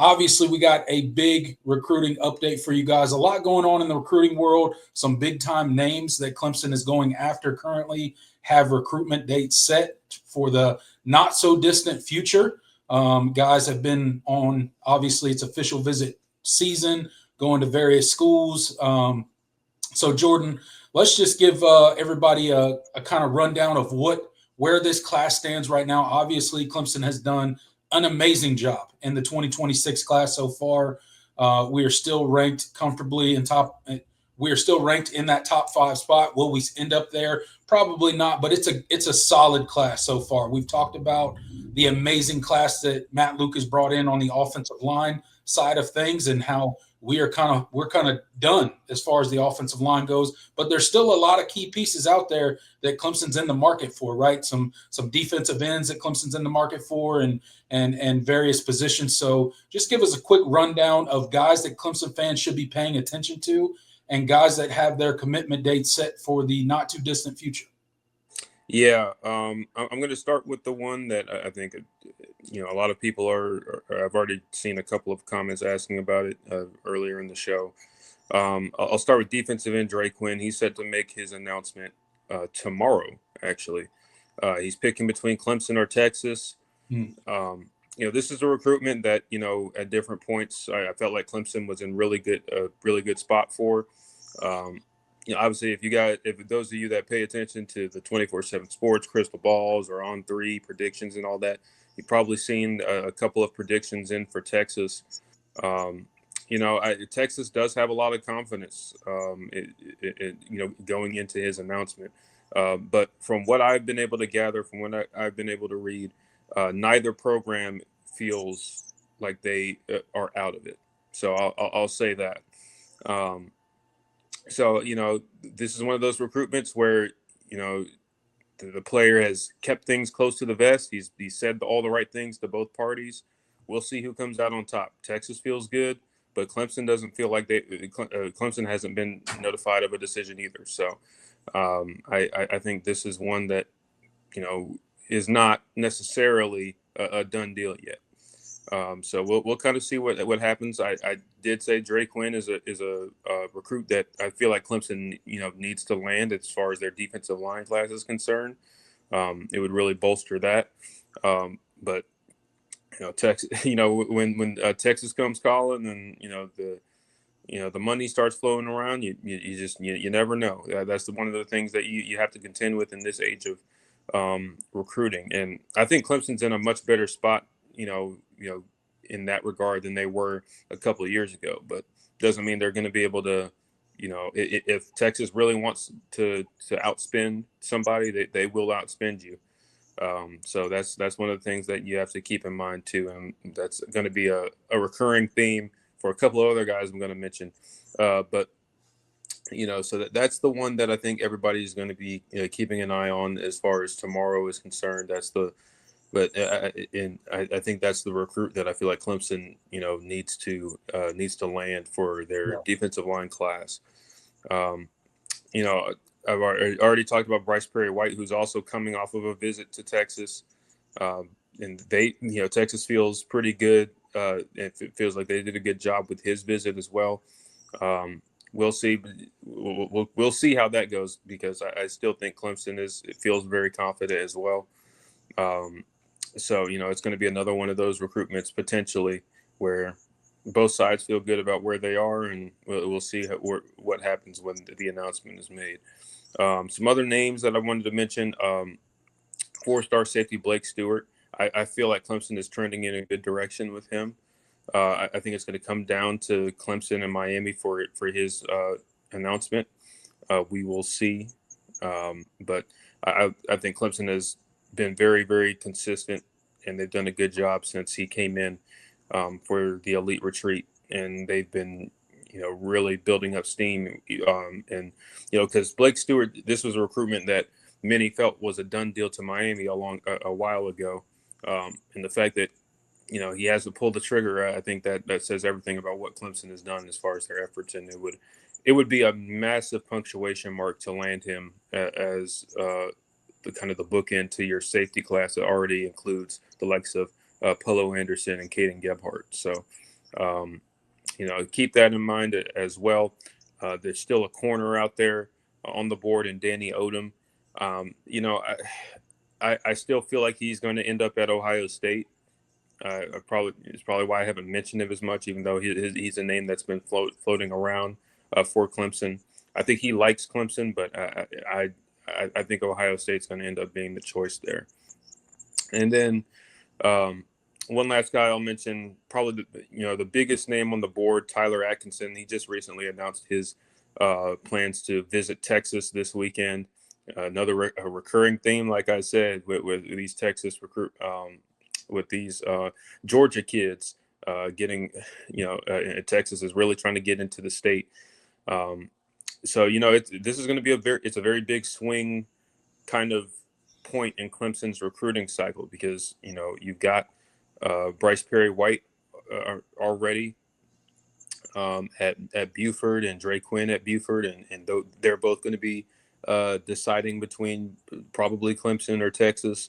obviously, we got a big recruiting update for you guys. A lot going on in the recruiting world. Some big time names that Clemson is going after currently have recruitment dates set for the not so distant future. Guys have been on, obviously, it's official visit season, going to various schools. So, Jordan, let's just give everybody a kind of rundown of where this class stands right now. Obviously, Clemson has done an amazing job in the 2026 class so far. We are still ranked comfortably in top. We are still ranked in that top 5 spot. Will we end up there? Probably not, but it's a solid class so far. We've talked about the amazing class that Matt Luke has brought in on the offensive line side of things, and how we're kind of done as far as the offensive line goes. But there's still a lot of key pieces out there that Clemson's in the market for, right? Some defensive ends that Clemson's in the market for, and various positions. So just give us a quick rundown of guys that Clemson fans should be paying attention to, and guys that have their commitment date set for the not too distant future. Yeah, I'm going to start with the one that I think, a lot of people I've already seen a couple of comments asking about it earlier in the show. I'll start with defensive end Drake Quinn. He's set to make his announcement tomorrow, actually. He's picking between Clemson or Texas. This is a recruitment that, at different points, I felt like Clemson was in a really good spot for. Obviously, if those of you that pay attention to the 24/7 Sports, Crystal Balls, or On 3 predictions and all that, you've probably seen a couple of predictions in for Texas. Texas does have a lot of confidence, going into his announcement. But from what I've been able to gather, from what I've been able to read, neither program feels like they are out of it. So I'll say that. So, this is one of those recruitments where, the player has kept things close to the vest. He's said all the right things to both parties. We'll see who comes out on top. Texas feels good, but Clemson doesn't feel like Clemson hasn't been notified of a decision either. So I think this is one that, is not necessarily a done deal yet. So we'll kind of see what happens. I did say Drake Quinn is a recruit that I feel like Clemson needs to land as far as their defensive line class is concerned. It would really bolster that. But Texas, when Texas comes calling, and the money starts flowing around, you never know. That's one of the things that you have to contend with in this age of recruiting. And I think Clemson's in a much better spot, in that regard than they were a couple of years ago, but doesn't mean they're going to be able to, if Texas really wants to outspend somebody, they will outspend you. So that's one of the things that you have to keep in mind too. And that's going to be a recurring theme for a couple of other guys I'm going to mention. But so that's the one that I think everybody's going to be keeping an eye on as far as tomorrow is concerned. But I think that's the recruit that I feel like Clemson, needs to land for their defensive line class. I've already talked about Bryce Perry-Wright, who's also coming off of a visit to Texas, and Texas feels pretty good. It feels like they did a good job with his visit as well. We'll see. We'll see how that goes, because I still think Clemson feels very confident as well. So, it's going to be another one of those recruitments potentially where both sides feel good about where they are, and we'll see what happens when the announcement is made. Some other names that I wanted to mention, 4-star safety Blake Stewart. I feel like Clemson is trending in a good direction with him. I think it's going to come down to Clemson and Miami for his announcement. We will see. But I think Clemson has been very, very consistent, and they've done a good job since he came in for the elite retreat, and they've been really building up steam, and because Blake Stewart, this was a recruitment that many felt was a done deal to Miami a while ago, and the fact that he hasn't pulled the trigger, I think that says everything about what Clemson has done as far as their efforts, and it would be a massive punctuation mark to land him as the kind of the bookend to your safety class that already includes the likes of Polo Anderson and Caden Gebhardt. So Keep that in mind as well. There's still a corner out there on the board in Danny Odom. I still feel like he's going to end up at Ohio State. It's probably why I haven't mentioned him as much, even though he's a name that's been floating around for Clemson. I think he likes Clemson, but I think Ohio State's going to end up being the choice there. And then one last guy I'll mention, probably the biggest name on the board, Tyler Atkinson. He just recently announced his plans to visit Texas this weekend. Another recurring theme, like I said, with these Texas with these Georgia kids getting, Texas is really trying to get into the state. So this is going to be it's a very big swing kind of point in Clemson's recruiting cycle, because you've got Bryce Perry-White already at Buford, and Dre Quinn at Buford, and they're both going to be deciding between probably Clemson or Texas,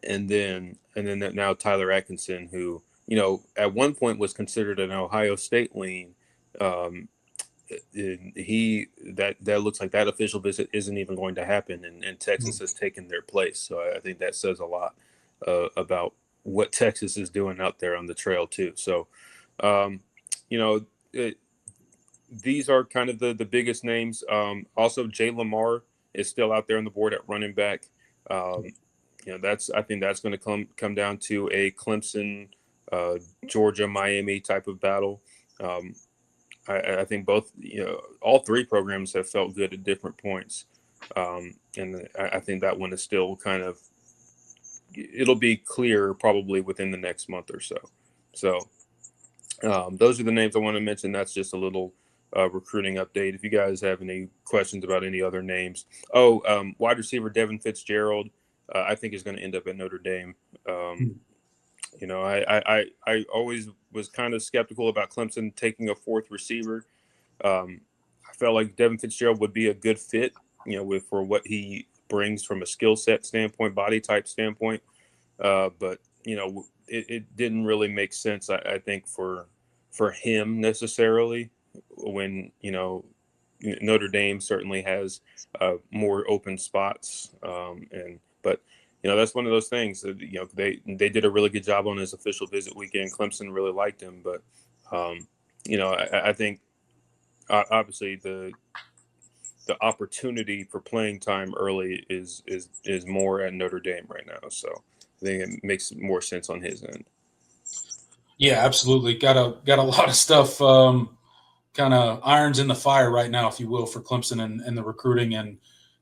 and then now Tyler Atkinson, who at one point was considered an Ohio State lean. That looks like that official visit isn't even going to happen, and Texas has taken their place. So I think that says a lot about what Texas is doing out there on the trail too. So, these are kind of the biggest names. Also, Jay Lamar is still out there on the board at running back. I think that's going to come down to a Clemson, Georgia, Miami type of battle. I think all three programs have felt good at different points. And I think that one is still it'll be clear probably within the next month or so. So those are the names I want to mention. That's just a little recruiting update. If you guys have any questions about any other names. Wide receiver Devin Fitzgerald, I think is going to end up at Notre Dame. I always was kind of skeptical about Clemson taking a fourth receiver. I felt like Devin Fitzgerald would be a good fit, for what he brings from a skill set standpoint, body type standpoint. But it didn't really make sense, I think, for him necessarily, when Notre Dame certainly has more open spots, but that's one of those things that they did a really good job on his official visit weekend. Clemson really liked him, but I think obviously the opportunity for playing time early is more at Notre Dame right now. So I think it makes more sense on his end. Yeah, absolutely. Got a lot of stuff, kind of irons in the fire right now, if you will, for Clemson and the recruiting, and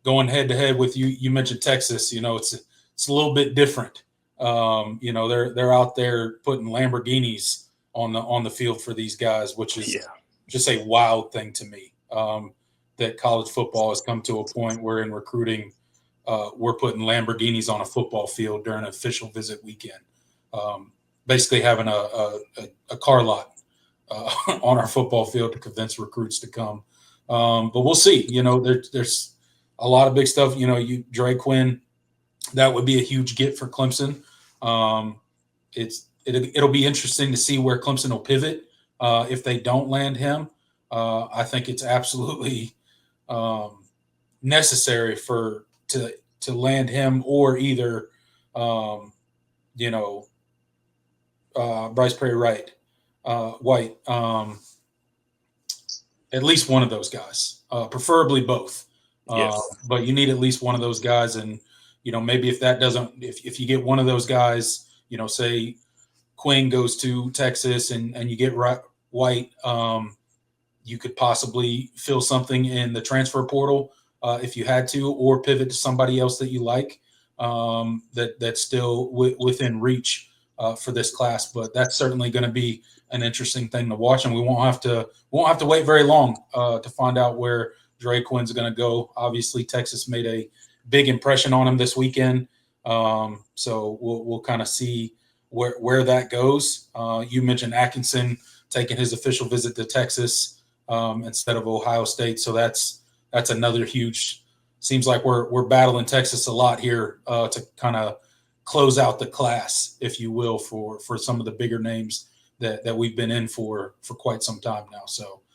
going head to head with you. You mentioned Texas. It's a little bit different. They're out there putting Lamborghinis on the field for these guys, which is just a wild thing to me. That college football has come to a point where in recruiting, we're putting Lamborghinis on a football field during an official visit weekend. Basically having a car lot on our football field to convince recruits to come. But we'll see. There's a lot of big stuff. Dre Quinn, that would be a huge get for Clemson. It'll be interesting to see where Clemson will pivot if they don't land him. I think it's absolutely necessary to land him, or either Bryce Perry-Wright, White, at least one of those guys, preferably both. Yes. But you need at least one of those guys, and maybe if that doesn't, if you get one of those guys, say Quinn goes to Texas and you get White, you could possibly fill something in the transfer portal if you had to, or pivot to somebody else that you like, that's still within reach for this class. But that's certainly going to be an interesting thing to watch, and we won't have to wait very long to find out where Dre Quinn's going to go. Obviously, Texas made a big impression on him this weekend, so we'll kind of see where that goes. You mentioned Atkinson taking his official visit to Texas instead of Ohio State, so that's another huge. Seems like we're battling Texas a lot here to kind of close out the class, if you will, for some of the bigger names that we've been in for quite some time now. So